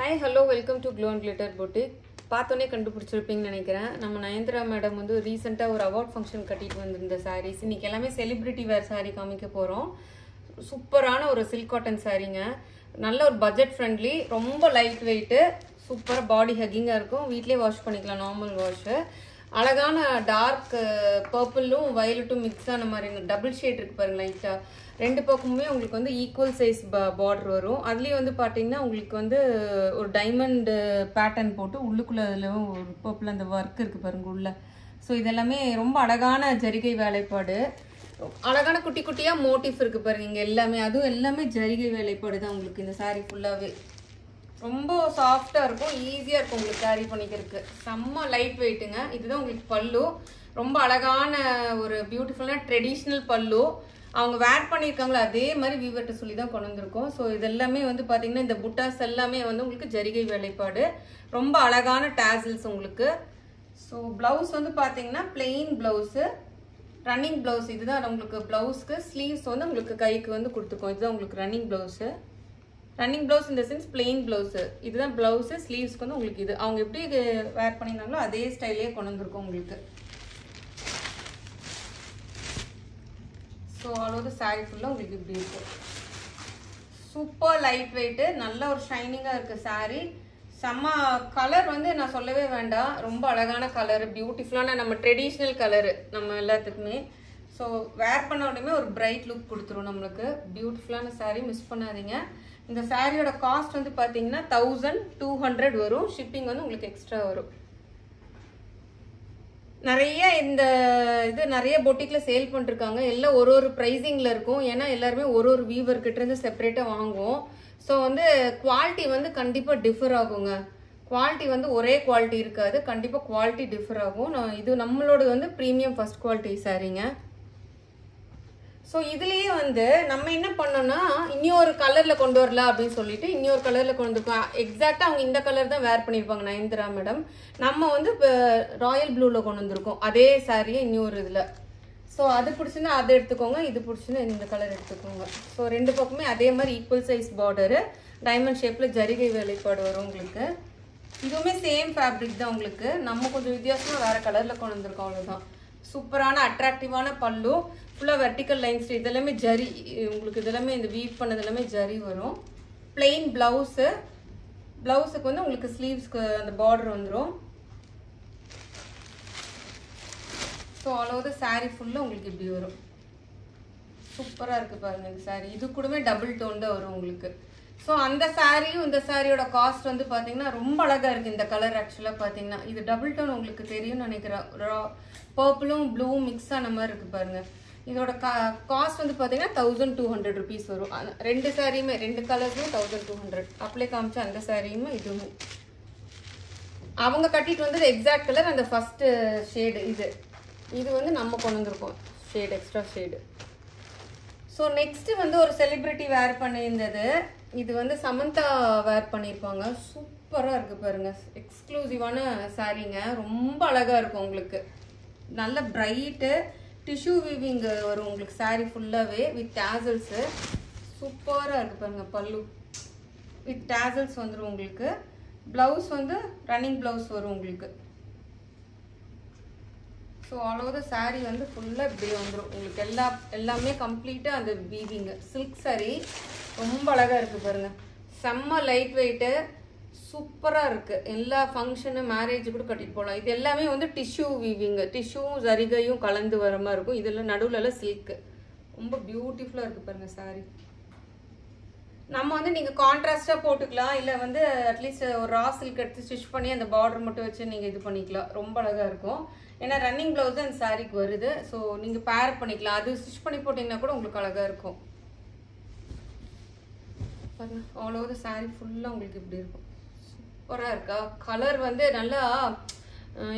Hi, hello, welcome to Glow and Glitter Boutique. பார்த்தோனே கண்டுபிடிச்சிருப்பீங்கன்னு நினைக்கிறேன். நம்ம நயன்தாரா மேடம் வந்து ரீசெண்டாக ஒரு அவார்ட் ஃபங்க்ஷன் கட்டிட்டு வந்திருந்த சாரீஸ் இன்னைக்கு எல்லாமே செலிபிரிட்டி வேர் சாரீ காமிக்க போகிறோம். சூப்பரான ஒரு சில்க் காட்டன் சாரீங்க. நல்ல ஒரு பட்ஜெட் ஃப்ரெண்ட்லி, ரொம்ப லைட் வெயிட்டு, சூப்பராக பாடி ஹக்கிங்காக இருக்கும். வீட்லேயே வாஷ் பண்ணிக்கலாம், நார்மல் வாஷு. அழகான டார்க் பர்பிளும் வயலட்டும் மிக்ஸ் ஆன மாதிரி டபுள் ஷேட் இருக்கு பாருங்க. லைட்டா ரெண்டு பக்கமுமே உங்களுக்கு வந்து ஈக்குவல் சைஸ் பார்டர் வரும். அதுலேயே வந்து பார்த்தீங்கன்னா உங்களுக்கு வந்து ஒரு டைமண்ட் பேட்டர்ன் போட்டு உள்ளுக்குள்ள அதில் ஒரு பர்பிள் அந்த ஒர்க் இருக்கு பாருங்க உள்ள. ஸோ இதெல்லாமே ரொம்ப அழகான ஜரிகை வேலைப்பாடு, அழகான குட்டி குட்டியாக மோட்டிஃப் இருக்கு பாருங்க இங்கே எல்லாமே. அதுவும் எல்லாமே ஜரிகை வேலைப்பாடு தான் உங்களுக்கு இந்த சாரீ ஃபுல்லாகவே. ரொம்ப சாஃப்டாக இருக்கும், ஈஸியாக இருக்கும் உங்களுக்கு கேரி பண்ணிக்கிறதுக்கு. செம்ம லைட் வெயிட்டுங்க. இதுதான் உங்களுக்கு பல்லு. ரொம்ப அழகான ஒரு பியூட்டிஃபுல்லான ட்ரெடிஷ்னல் பல்லு. அவங்க வேர் பண்ணியிருக்காங்களோ அதே மாதிரி வீவர்கிட்ட சொல்லி தான் கொண்டு வந்திருக்கோம். ஸோ இதெல்லாமே வந்து பார்த்தீங்கன்னா இந்த புட்டாஸ் எல்லாமே வந்து உங்களுக்கு ஜரிகை வேலைப்பாடு, ரொம்ப அழகான டேசல்ஸ் உங்களுக்கு. ஸோ ப்ளவுஸ் வந்து பார்த்தீங்கன்னா பிளெயின் ப்ளவுஸு, ரன்னிங் ப்ளவுஸ். இதுதான் உங்களுக்கு ப்ளவுஸ்க்கு. ஸ்லீவ்ஸ் வந்து உங்களுக்கு கைக்கு வந்து கொடுத்துருக்கோம். இதுதான் உங்களுக்கு ரன்னிங் ப்ளவுஸு. ரன்னிங் ப்ளவுஸ் இந்த சென்ஸ் பிளெயின் ப்ளவுஸு. இதுதான் ப்ளவுஸு. ஸ்லீவ்ஸ்க்கு வந்து உங்களுக்கு இது அவங்க எப்படி வேர் பண்ணியிருந்தாங்களோ அதே ஸ்டைலே கொண்டு வந்திருக்கோம் உங்களுக்கு. ஸோ ஆல் ஓவர் சாரீ ஃபுல்லாக உங்களுக்கு இப்படி இருக்கும். சூப்பர் லைட் வெயிட்டு, நல்ல ஒரு ஷைனிங்காக இருக்குது சாரீ. செம்ம கலர் வந்து நான் சொல்லவே வேண்டாம், ரொம்ப அழகான கலரு, பியூட்டிஃபுல்லான நம்ம ட்ரெடிஷ்னல் கலரு நம்ம எல்லாத்துக்குமே. ஸோ வேர் பண்ண உடனே ஒரு பிரைட் லுக் கொடுத்துரும் நம்மளுக்கு. பியூட்டிஃபுல்லான சாரீ, மிஸ் பண்ணாதீங்க. இந்த சாரியோட காஸ்ட் வந்து பார்த்தீங்கன்னா 1200 வரும். ஷிப்பிங் வந்து உங்களுக்கு எக்ஸ்ட்ரா வரும். நிறைய இந்த இது நிறைய பொட்டிக்கில் சேல் பண்ணிருக்காங்க. எல்லாம் ஒரு ஒரு ப்ரைஸிங்கில் இருக்கும். ஏன்னா எல்லாருமே ஒரு ஒரு வீவர்கிட்ட இருந்து செப்பரேட்டாக வாங்குவோம். ஸோ வந்து குவாலிட்டி வந்து கண்டிப்பாக டிஃபர் ஆகுங்க. குவாலிட்டி வந்து ஒரே குவாலிட்டி இருக்காது, கண்டிப்பாக குவாலிட்டி டிஃபர் ஆகும். இது நம்மளோட வந்து ப்ரீமியம் ஃபர்ஸ்ட் குவாலிட்டி சாரீங்க. ஸோ இதுலேயே வந்து நம்ம என்ன பண்ணோம்னா இன்னொரு கலரில் கொண்டு வரலாம் அப்படின்னு சொல்லிட்டு இன்னொரு கலரில் கொண்டு வந்துருக்கோம். எக்ஸாக்டாக அவங்க இந்த கலர் தான் வேர் பண்ணியிருப்பாங்க நயன்தாரா மேடம். நம்ம வந்து இப்போ ராயல் ப்ளூவில் கொண்டு வந்திருக்கோம் அதே சாரியை இன்னொரு இதில். ஸோ அது பிடிச்சிருந்தா அதை எடுத்துக்கோங்க, இது பிடிச்சிருந்தா இந்த கலர் எடுத்துக்கோங்க. ஸோ ரெண்டு பக்கமே அதே மாதிரி ஈக்குவல் சைஸ் பார்டரு, டைமண்ட் ஷேப்பில் ஜரிகை வேலைப்பாடு வரும் உங்களுக்கு. இதுவுமே சேம் ஃபேப்ரிக் தான் உங்களுக்கு. நம்ம கொஞ்சம் வித்தியாசமாக வேறு கலரில் கொண்டு வந்திருக்கோம், அவ்வளோதான். சூப்பரான அட்ராக்டிவான பல்லு, ஃபுல்லாக வெர்டிக்கல் லைன்ஸ், இதெல்லாமே ஜரி உங்களுக்கு. இதெல்லாமே இந்த வீவ் பண்ணது எல்லாமே ஜரி வரும். பிளெயின் ப்ளவுஸு, ப்ளவுஸுக்கு வந்து உங்களுக்கு ஸ்லீவ்ஸ்க்கு அந்த பார்டர் வந்துடும். ஸோ ஆல் ஓவர் சாரீ ஃபுல்லாக உங்களுக்கு இப்படி வரும். சூப்பராக இருக்குது பாருங்கள் இந்த சாரீ. இது கூடவே டபுள் டோன் தான் வரும் உங்களுக்கு. ஸோ அந்த சாரியும் இந்த சாரியோட காஸ்ட் வந்து பார்த்தீங்கன்னா ரொம்ப அழகாக இருக்குது இந்த கலர். ஆக்சுவலாக பார்த்தீங்கன்னா இது டபுள் டோன் உங்களுக்கு தெரியும்னு நினைக்கிறேன். பர்பிளும் ப்ளூவும் மிக்ஸ் ஆன மாதிரி இருக்குது பாருங்கள். இதோட காஸ்ட் வந்து பார்த்தீங்கன்னா 1200 ருபீஸ் வரும். ரெண்டு சாரியுமே, ரெண்டு கலர்ஸுமே 1200. அப்படியே காமிச்சா அந்த சாரியுமே இதுவுமே அவங்க கட்டிட்டு வந்தது எக்ஸாக்ட் கலர், அந்த ஃபர்ஸ்ட் ஷேடு. இது வந்து நம்ம கொண்டு வந்திருக்கோம் shade, extra shade. So next வந்து ஒரு செலிபிரிட்டி வேர் பண்ணியிருந்தது. இது வந்து சமந்தா வேர் பண்ணியிருப்பாங்க. சூப்பராக இருக்குது பாருங்க, எக்ஸ்க்ளூசிவான சாரீங்க. ரொம்ப அழகாக இருக்கும் உங்களுக்கு. நல்ல பிரைட்டு டிஷ்யூ வீவிங் வரும் உங்களுக்கு சாரீ ஃபுல்லாகவே வித் டேசல்ஸு. சூப்பராக இருக்குது பாருங்க. பல்லு வித் டேசல்ஸ் வந்துடும் உங்களுக்கு. ப்ளவுஸ் வந்து ரன்னிங் ப்ளவுஸ் வரும் உங்களுக்கு. ஸோ ஆல் ஓவர் சாரீ வந்து ஃபுல்லாக இப்படி வந்துடும் உங்களுக்கு. எல்லாமே கம்ப்ளீட்டாக அந்த வீவிங்கு. சில்க் சாரீ ரொம்ப அழகாக இருக்குது பாருங்கள். செம்ம லைட் வெயிட்டு, சூப்பராக இருக்குது. எல்லா ஃபங்க்ஷனு மேரேஜ் கூட கட்டிட்டு போகலாம். இது எல்லாமே வந்து டிஷ்யூ வீவிங்கு, டிஷ்யூவும் ஜரிகையும் கலந்து வர மாதிரி இருக்கும். இதில் நடுவில் சில்க்கு. ரொம்ப பியூட்டிஃபுல்லாக இருக்குது பாருங்கள் சாரீ. நம்ம வந்து நீங்கள் கான்ட்ராஸ்டாக போட்டுக்கலாம், இல்லை வந்து அட்லீஸ்ட் ஒரு ரா சில்க் எடுத்து ஸ்டிச் பண்ணி அந்த பார்டர் மட்டும் வச்சு நீங்கள் இது பண்ணிக்கலாம். ரொம்ப அழகாக இருக்கும். ஏன்னா ரன்னிங் ப்ளவுஸ் தான் அந்த சாரீக்கு வருது. ஸோ நீங்கள் பேர் பண்ணிக்கலாம். அது ஸ்டிச் பண்ணி போட்டிங்கன்னா கூட உங்களுக்கு அழகாக இருக்கும் பாருங்க. ஆல் ஓவர் சாரீ ஃபுல்லாக உங்களுக்கு இப்படி இருக்கும். சூப்பராக இருக்கா. கலர் வந்து நல்லா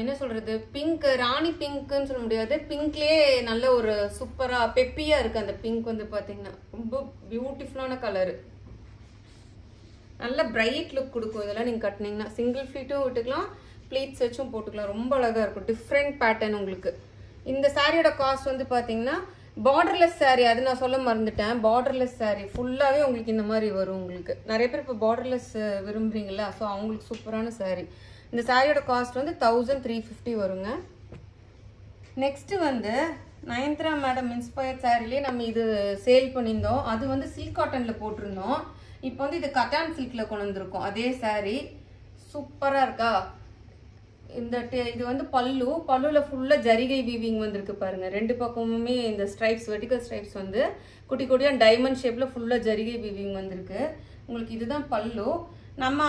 என்ன சொல்கிறது, பிங்க், ராணி பிங்க்குன்னு சொல்ல முடியாது, பிங்க்லேயே நல்ல ஒரு சூப்பராக பெப்பியாக இருக்குது அந்த பிங்க் வந்து பார்த்தீங்கன்னா. ரொம்ப பியூட்டிஃபுல்லான கலரு, நல்ல பிரைட் லுக் கொடுக்கும். இதெல்லாம் நீங்கள் கட்டினீங்கன்னா சிங்கிள் ஃப்ளீட்டும் விட்டுக்கலாம், ப்ளீட்ஸ் வச்சும் போட்டுக்கலாம். ரொம்ப அழகாக இருக்கும். டிஃப்ரெண்ட் பேட்டர்ன் உங்களுக்கு. இந்த சாரியோட காஸ்ட் வந்து பார்த்தீங்கன்னா பார்டர்லெஸ் saree அது நான் சொல்ல மறந்துட்டேன். பார்டர்லெஸ் saree ஃபுல்லாவே உங்களுக்கு இந்த மாதிரி வரும். உங்களுக்கு நிறைய பேர் இப்போ பார்டர்லெஸ் விரும்புறீங்களா, ஸோ அவங்களுக்கு சூப்பரான saree. இந்த சாரியோட காஸ்ட் வந்து 1350 வருங்க. நெக்ஸ்ட் வந்து நயன்த்ரா மேடம் இன்ஸ்பயர்ட் சாரிலேயே நம்ம இது சேல் பண்ணியிருந்தோம். அது வந்து சில்க் காட்டன்ல போட்டிருந்தோம். இப்போ வந்து இது கட்டான் சில்க்ல கொண்டு வந்திருக்கோம். அதே saree சூப்பரா இருக்கா. இது வந்து பல்லுல ஃபுல்லா ஜரிகை வீவிங் வந்திருக்கு பாருங்க. ரெண்டு பக்கமுமே இந்த ஸ்ட்ரைப்ஸ் வெர்டிகல் ஸ்ட்ரைப்ஸ் வந்து குட்டி குட்டியா டைமண்ட் ஷேப்ல ஃபுல்லா ஜரிகை வீவிங் வந்திருக்கு. உங்களுக்கு இதுதான் பல்லு. நம்ம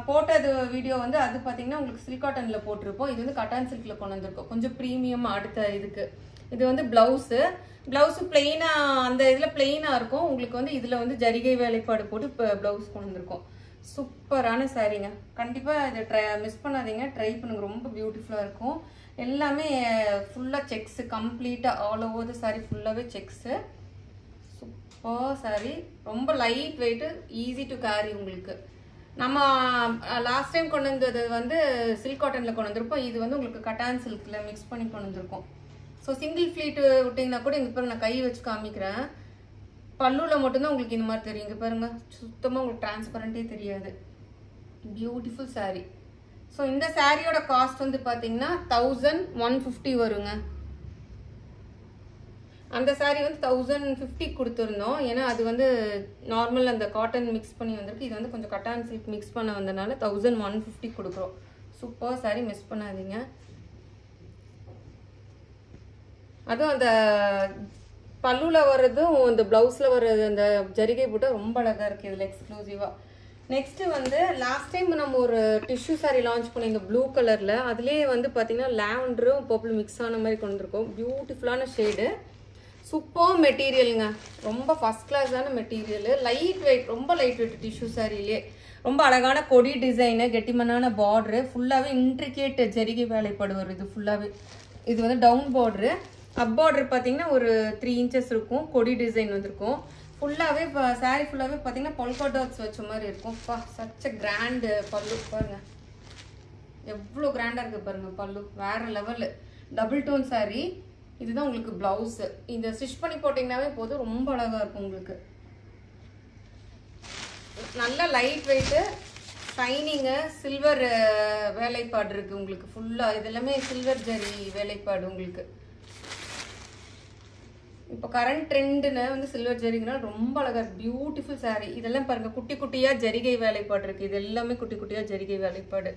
போட்டது வீடியோ வந்து அது பாத்தீங்கன்னா உங்களுக்கு சில்க் காட்டன்ல போட்டிருப்போம். இது வந்து கட்டான் சில்க்ல கொண்டு வந்திருக்கோம். கொஞ்சம் ப்ரீமியம் அடுத்த இதுக்கு. இது வந்து பிளவுஸ் பிளெயினா அந்த இதுல பிளெயினா இருக்கும். உங்களுக்கு வந்து இதுல வந்து ஜரிகை வேலைப்பாடு போட்டு இப்போ பிளவுஸ் கொண்டு வந்திருக்கோம். சூப்பரான சாரீங்க. கண்டிப்பா இதை மிஸ் பண்ணாதீங்க, ட்ரை பண்ணுங்க. ரொம்ப பியூட்டிஃபுல்லா இருக்கும். எல்லாமே ஃபுல்லா செக்ஸ், கம்ப்ளீட்டா ஆல் ஓவர் த சாரி ஃபுல்லாவே செக்ஸ். சூப்பர் சாரி. ரொம்ப light weight, easy to carry. உங்களுக்கு நம்ம லாஸ்ட் டைம் கொண்டு வந்தது வந்து சில்க் காட்டன்ல கொண்டு வந்திருப்போம். இது வந்து உங்களுக்கு கட்டான் சில்க்ல மிக்ஸ் பண்ணி கொண்டு வந்திருக்கோம். ஸோ சிங்கிள் ஃபிளீட் விட்டீங்கன்னா கூட இங்க பாருங்க, நான் கை வச்சு காமிக்கிறேன். பல்லுல மட்டும்தான் உங்களுக்கு இந்த மாதிரி தெரியும். இங்க பாருங்க, சுத்தமா உங்களுக்கு டிரான்ஸ்பரண்டே தெரியாது. Beautiful sorry. ஸோ இந்த சாரியோட காஸ்ட் வந்து பாத்தீங்கன்னா 1150 வருங்க. அந்த சாரி வந்து 1050 கொடுத்துருந்தோம். ஏன்னா அது வந்து நார்மல் அந்த காட்டன் மிக்ஸ் பண்ணி வந்திருக்கு. இது வந்து கொஞ்சம் கட்டான் சில்க் மிக்ஸ் பண்ண வந்தனால 1150 கொடுக்குறோம். சூப்பர் சாரி, மிஸ் பண்ணாதீங்க. அதுவும் அந்த பல்லுல வர்றதும் இந்த பிளவுஸ்ல வர்றது அந்த ஜரிகை போட்டு ரொம்ப அழகா இருக்கு இதுல எக்ஸ்க்ளூசிவா. நெக்ஸ்ட் வந்து லாஸ்ட் டைம் நம்ம ஒரு டிஷ்யூ சாரி லான்ச் பண்ணிங்க ப்ளூ கலர்ல. அதுலயே வந்து பாத்தீங்கன்னா லாவெண்டரும் பர்பிள் மிக்ஸ் ஆன மாதிரி கொண்டு இருக்கோம். பியூட்டிஃபுல்லான ஷேடு, சூப்பர் மெட்டீரியலுங்க. ரொம்ப ஃபர்ஸ்ட் கிளாஸான மெட்டீரியல். லைட் வெயிட், ரொம்ப லைட் வெயிட் டிஷ்யூ சாரிலே. ரொம்ப அழகான கொடி டிசைனு, கெட்டிமனான பார்டரு, ஃபுல்லாவே இன்ட்ரிகேட் ஜரிகை வேலைப்பாடு வரும். இது ஃபுல்லாவே இது வந்து டவுன் பார்டரு. அப் பார்டர் பாத்தீங்கன்னா ஒரு 3 inches இருக்கும். கொடி டிசைன் வந்திருக்கும். ஃபுல்லாவே சாரி ஃபுல்லாவே பாத்தீங்கன்னா பொல்கா டாட்ஸ் வச்ச மாதிரி இருக்கும். சச் a கிராண்ட் பல்லு. பாருங்க எவ்வளவு கிராண்டா இருக்கு பாருங்க. பல்லு வேற லெவல். Double tone sorry. இதுதான் உங்களுக்கு பிளவுஸ். இந்த ஸ்டிச் பண்ணி போட்டீங்கன்னாவே போதும், ரொம்ப அழகா இருக்கும் உங்களுக்கு. நல்ல லைட் வெயிட், ஷைனிங்கு, சில்வர் வேலைப்பாடு இருக்கு உங்களுக்கு. ஃபுல்லா இதெல்லாமே சில்வர் ஜரி வேலைப்பாடு உங்களுக்கு. இப்போ கரண்ட் ட்ரெண்டுன்னு வந்து சில்வர் ஜரிங்கனால ரொம்ப அழகா இருக்கு. Beautiful sorry. இதெல்லாம் பாருங்க, குட்டி குட்டியா ஜரிகை வேலைப்பாடு இருக்கு. இது எல்லாமே குட்டி குட்டியா ஜரிகை வேலைப்பாடு.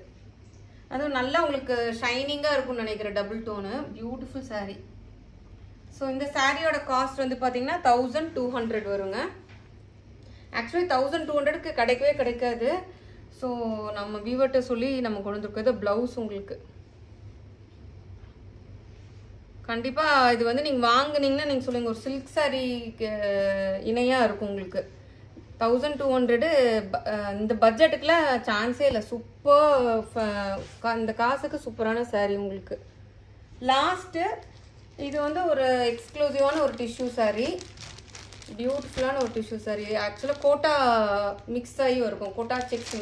அதுவும் நல்லா உங்களுக்கு ஷைனிங்கா இருக்கும்னு நினைக்கிறேன். Double tone beautiful sorry. So இந்த சாரியோட காஸ்ட் வந்து பாத்தீங்கன்னா 1200 வருங்க. ஆக்சுவலி 1200க்கு கிடைக்கவே கிடைக்காது. ஸோ நம்ம வியூவர்ட்ட சொல்லி நம்ம கொண்டு வந்திருக்கிறது பிளவுஸ். உங்களுக்கு கண்டிப்பா இது வந்து நீங்க வாங்குனீங்கன்னா நீங்க சொல்லுங்க, ஒரு சில்க் சாரிக்கு இணையா இருக்கும் உங்களுக்கு. 1200 இந்த பட்ஜெட்டுக்குல சான்ஸே இல்லை. சூப்பர், இந்த காசுக்கு சூப்பரான சாரி உங்களுக்கு. லாஸ்ட் இது வந்து ஒரு எக்ஸ்க்ளூசிவான ஒரு டிஷ்யூ சாரி. பியூட்டிஃபுல்லான ஒரு டிஷ்யூ சாரி. ஆக்சுவலாக கோட்டா மிக்ஸ் ஆகி இருக்கும். கோட்டா செக்ஸ்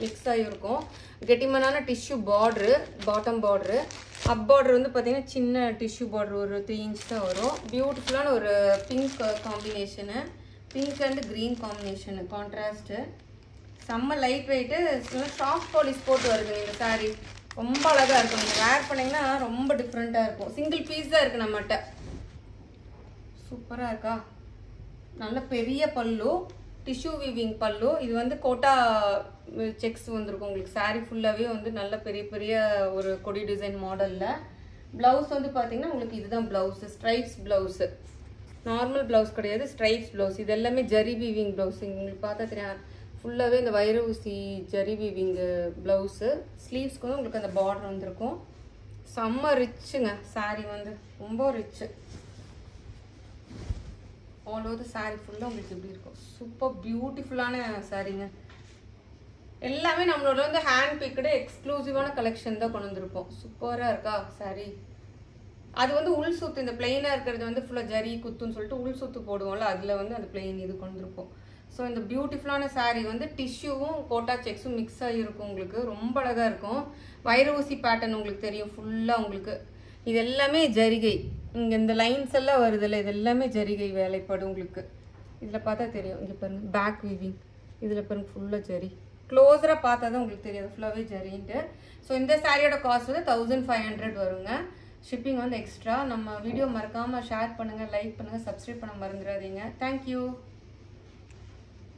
மிக்ஸ் ஆகி இருக்கும். கெட்டிமனான டிஷ்யூ பார்டரு, பாட்டம் பார்டரு. அப் பார்டர் வந்து பார்த்தீங்கன்னா சின்ன டிஷ்யூ பார்டர் ஒரு 3 inch தான் வரும். பியூட்டிஃபுல்லான ஒரு pink combination, pink and green combination, contrast. செம்ம லைட் வெயிட்டு, சாஃப்ட் பாலிஷ் போட்டு வருது இந்த சாரி. ரொம்ப அழகாக இருக்கும். நீங்கள் வேர் பண்ணிங்கன்னா ரொம்ப டிஃப்ரெண்ட்டாக இருக்கும். சிங்கிள் பீஸ் தான் இருக்குது நம்மகிட்ட. சூப்பராக இருக்கா. நல்ல பெரிய பல்லு, டிஷ்யூ வீவிங் பல்லு. இது வந்து கோட்டா செக்ஸ் வந்திருக்கும் உங்களுக்கு. சாரி ஃபுல்லாகவே வந்து நல்ல பெரிய பெரிய ஒரு கொடி டிசைன் மாடலில். ப்ளவுஸ் வந்து பார்த்தீங்கன்னா உங்களுக்கு இதுதான் blouse. Stripes blouse, normal blouse கிடையாது, ஸ்ட்ரைப்ஸ் ப்ளவுஸ். இது எல்லாமே ஜரி வீவிங் ப்ளவுஸ். உங்களுக்கு பார்த்தா தெரியும், ஃபுல்லாகவே இந்த வைர ஊசி ஜரி வீவிங் ப்ளவுஸு. ஸ்லீவ்ஸ்க்கு வந்து உங்களுக்கு அந்த பார்டர் வந்திருக்கும். செம்ம ரிச்சுங்க சாரி வந்து, ரொம்ப ரிச்சு. ஆல் ஓவர் சாரி ஃபுல்லாக உங்களுக்கு எப்படி இருக்கும். சூப்பர் பியூட்டிஃபுல்லான சாரிங்க. எல்லாமே நம்மளோட வந்து ஹேண்ட் பிக்டு எக்ஸ்க்ளூசிவான கலெக்ஷன் தான் கொண்டு வந்திருப்போம். சூப்பராக இருக்கா சாரி. அது வந்து உள் சுத்து, இந்த பிளெயினாக இருக்கிறது வந்து ஃபுல்லாக ஜரி குத்துன்னு சொல்லிட்டு உள் சுத்து போடுவோம்ல, அதில் வந்து அந்த பிளெயின் இது கொண்டு வந்திருப்போம். ஸோ இந்த பியூட்டிஃபுல்லான சாரி வந்து டிஷ்யூவும் கோட்டா செக்ஸும் மிக்ஸ் ஆகிருக்கும் உங்களுக்கு. ரொம்ப அழகாக இருக்கும். வைர ஊசி பேட்டர்ன் உங்களுக்கு தெரியும் ஃபுல்லாக உங்களுக்கு. இது எல்லாமே ஜரிகை. இங்கே இந்த லைன்ஸ் எல்லாம் வருதில்ல, இது எல்லாமே ஜரிகை வேலைப்படும் உங்களுக்கு. இதில் பார்த்தா தெரியும், இங்கே பாருங்கள் பேக் வீவிங், இதில் பாருங்கள் ஃபுல்லாக ஜரி. க்ளோஸராக பார்த்தா தான் உங்களுக்கு தெரியாது ஃபுல்லாகவே ஜரின்ட்டு. ஸோ இந்த சாரியோட காஸ்ட் வந்து 1500 வருங்க. ஷிப்பிங் வந்து எக்ஸ்ட்ரா. நம்ம வீடியோ மறக்காமல் ஷேர் பண்ணுங்கள், லைக் பண்ணுங்கள், சப்ஸ்கிரைப் பண்ண மறந்துடாதீங்க. தேங்க்யூ.